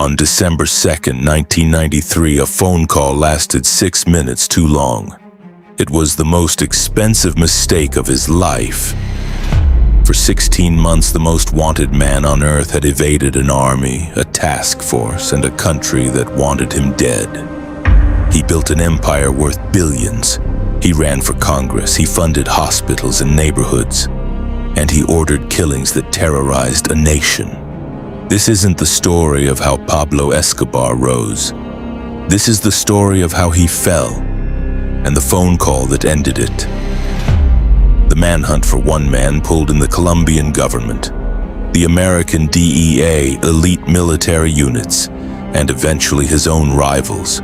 On December 2nd, 1993, a phone call lasted 6 minutes too long. It was the most expensive mistake of his life. For 16 months, the most wanted man on Earth had evaded an army, a task force, and a country that wanted him dead. He built an empire worth billions. He ran for Congress, he funded hospitals and neighborhoods, and he ordered killings that terrorized a nation. This isn't the story of how Pablo Escobar rose. This is the story of how he fell, and the phone call that ended it. The manhunt for one man pulled in the Colombian government, the American DEA, elite military units, and eventually his own rivals.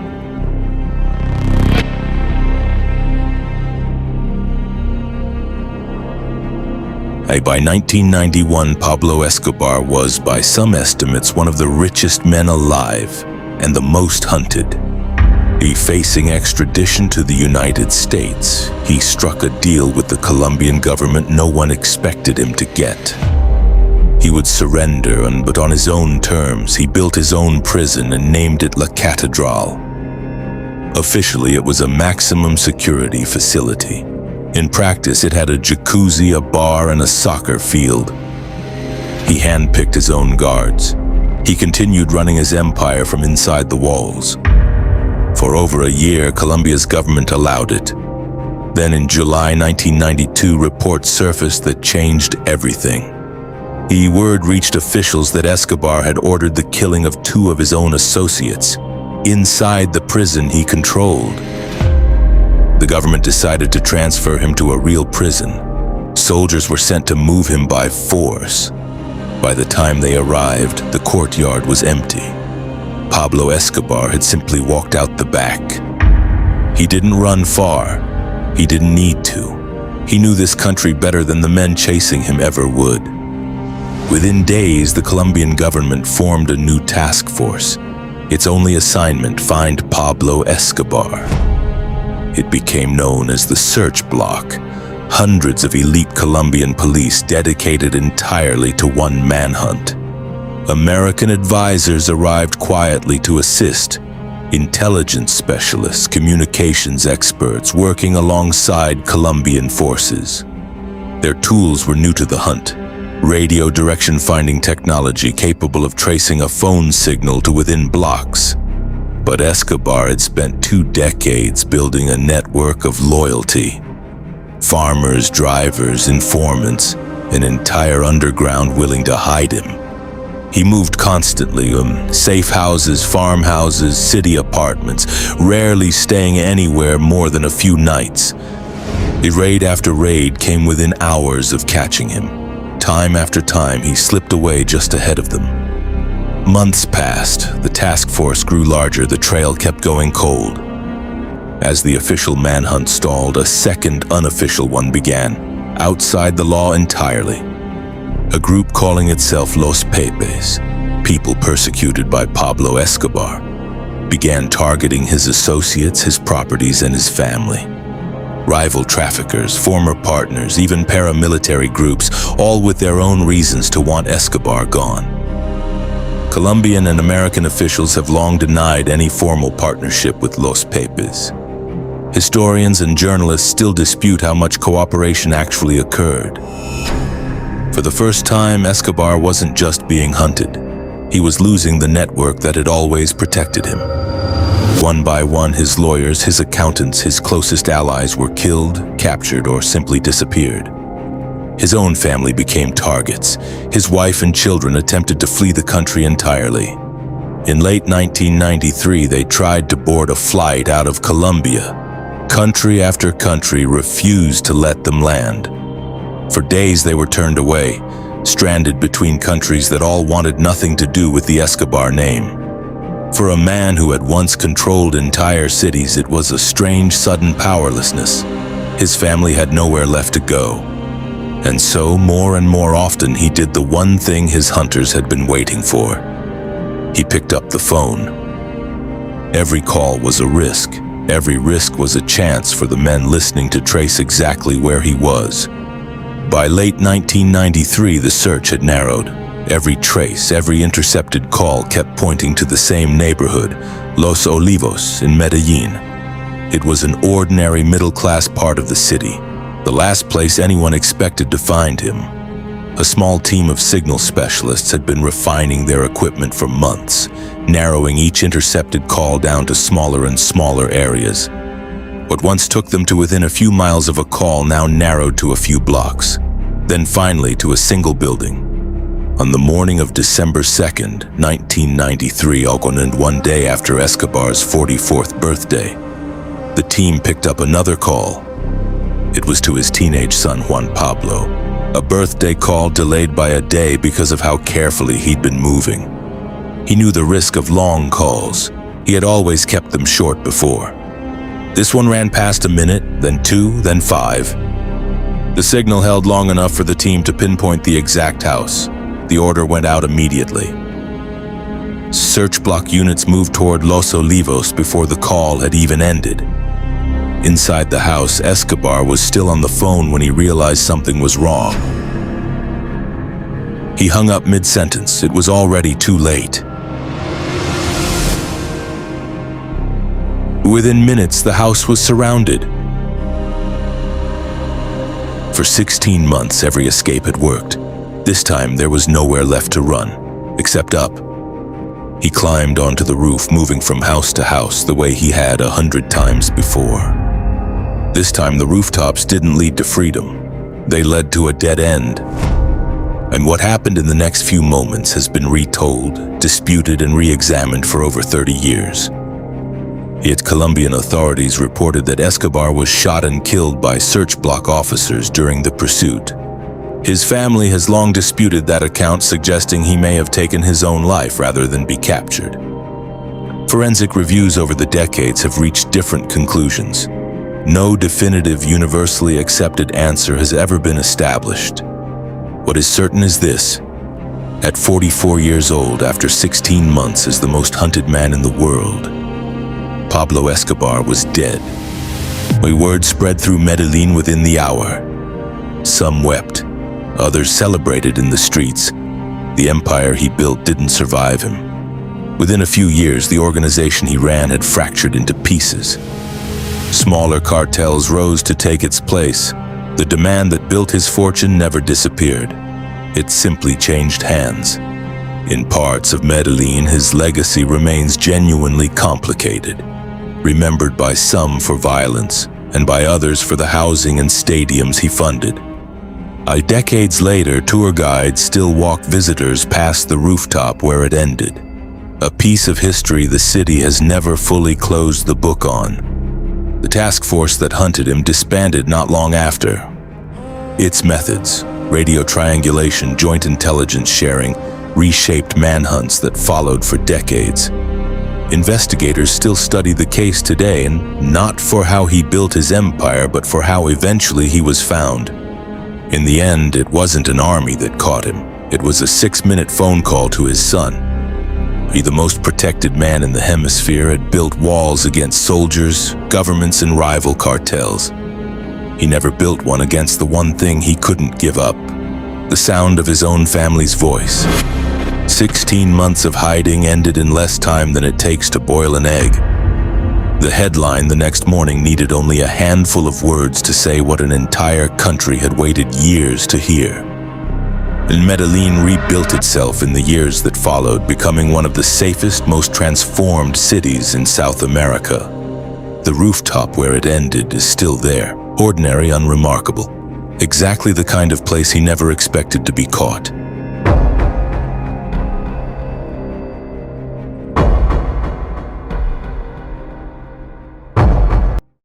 By 1991, Pablo Escobar was, by some estimates, one of the richest men alive and the most hunted. Facing extradition to the United States, he struck a deal with the Colombian government no one expected him to get. He would surrender, but on his own terms. He built his own prison and named it Catedral. Officially, it was a maximum security facility. In practice, it had a jacuzzi, a bar, and a soccer field. He handpicked his own guards. He continued running his empire from inside the walls. For over a year, Colombia's government allowed it. Then in July 1992, reports surfaced that changed everything. Word reached officials that Escobar had ordered the killing of 2 of his own associates inside the prison he controlled. The government decided to transfer him to a real prison. Soldiers were sent to move him by force. By the time they arrived, the courtyard was empty. Pablo Escobar had simply walked out the back. He didn't run far. He didn't need to. He knew this country better than the men chasing him ever would. Within days, the Colombian government formed a new task force. Its only assignment: find Pablo Escobar. It became known as the Search Block. Hundreds of elite Colombian police dedicated entirely to one manhunt. American advisors arrived quietly to assist. Intelligence specialists, communications experts working alongside Colombian forces. Their tools were new to the hunt. Radio direction finding technology capable of tracing a phone signal to within blocks. But Escobar had spent 2 decades building a network of loyalty. Farmers, drivers, informants, an entire underground willing to hide him. He moved constantly, safe houses, farmhouses, city apartments, rarely staying anywhere more than a few nights. Raid after raid came within hours of catching him. Time after time, he slipped away just ahead of them. Months passed, the task force grew larger, the trail kept going cold. As the official manhunt stalled, a second unofficial one began, outside the law entirely. A group calling itself Los Pepes, people persecuted by Pablo Escobar, began targeting his associates, his properties, and his family. Rival traffickers, former partners, even paramilitary groups, all with their own reasons to want Escobar gone. Colombian and American officials have long denied any formal partnership with Los Pepes. Historians and journalists still dispute how much cooperation actually occurred. For the first time, Escobar wasn't just being hunted. He was losing the network that had always protected him. One by one, his lawyers, his accountants, his closest allies were killed, captured, or simply disappeared. His own family became targets. His wife and children attempted to flee the country entirely. In late 1993, they tried to board a flight out of Colombia. Country after country refused to let them land. For days, they were turned away, stranded between countries that all wanted nothing to do with the Escobar name. For a man who had once controlled entire cities, it was a strange, sudden powerlessness. His family had nowhere left to go. And so, more and more often, he did the one thing his hunters had been waiting for. He picked up the phone. Every call was a risk. Every risk was a chance for the men listening to trace exactly where he was. By late 1993, the search had narrowed. Every trace, every intercepted call kept pointing to the same neighborhood, Los Olivos in Medellin. It was an ordinary middle-class part of the city, the last place anyone expected to find him. A small team of signal specialists had been refining their equipment for months, narrowing each intercepted call down to smaller and smaller areas. What once took them to within a few miles of a call now narrowed to a few blocks, then finally to a single building. On the morning of December 2nd, 1993, one day after Escobar's 44th birthday, the team picked up another call. It was to his teenage son, Juan Pablo, a birthday call delayed by a day because of how carefully he'd been moving. He knew the risk of long calls. He had always kept them short before. This one ran past a minute, then 2, then 5. The signal held long enough for the team to pinpoint the exact house. The order went out immediately. Search block units moved toward Los Olivos before the call had even ended. Inside the house, Escobar was still on the phone when he realized something was wrong. He hung up mid-sentence. It was already too late. Within minutes, the house was surrounded. For 16 months, every escape had worked. This time, there was nowhere left to run, except up. He climbed onto the roof, moving from house to house the way he had 100 times before. This time, the rooftops didn't lead to freedom. They led to a dead end. And what happened in the next few moments has been retold, disputed, and re-examined for over 30 years. Yet Colombian authorities reported that Escobar was shot and killed by search block officers during the pursuit. His family has long disputed that account, suggesting he may have taken his own life rather than be captured. Forensic reviews over the decades have reached different conclusions. No definitive, universally accepted answer has ever been established. What is certain is this: at 44 years old, after 16 months as the most hunted man in the world, Pablo Escobar was dead. Word spread through Medellin within the hour. Some wept, others celebrated in the streets. The empire he built didn't survive him. Within a few years, the organization he ran had fractured into pieces. Smaller cartels rose to take its place. The demand that built his fortune never disappeared. It simply changed hands. In parts of Medellin, his legacy remains genuinely complicated, remembered by some for violence and by others for the housing and stadiums he funded. Decades later, tour guides still walk visitors past the rooftop where it ended, a piece of history the city has never fully closed the book on. The task force that hunted him disbanded not long after. Its methods, radio triangulation, joint intelligence sharing, reshaped manhunts that followed for decades. Investigators still study the case today, and not for how he built his empire, but for how eventually he was found. In the end, it wasn't an army that caught him. It was a 6-minute phone call to his son. He, the most protected man in the hemisphere, had built walls against soldiers, governments, and rival cartels. He never built one against the one thing he couldn't give up: the sound of his own family's voice. 16 months of hiding ended in less time than it takes to boil an egg. The headline the next morning needed only a handful of words to say what an entire country had waited years to hear. And Medellin rebuilt itself in the years that followed, becoming one of the safest, most transformed cities in South America. The rooftop where it ended is still there, ordinary, unremarkable. Exactly the kind of place he never expected to be caught.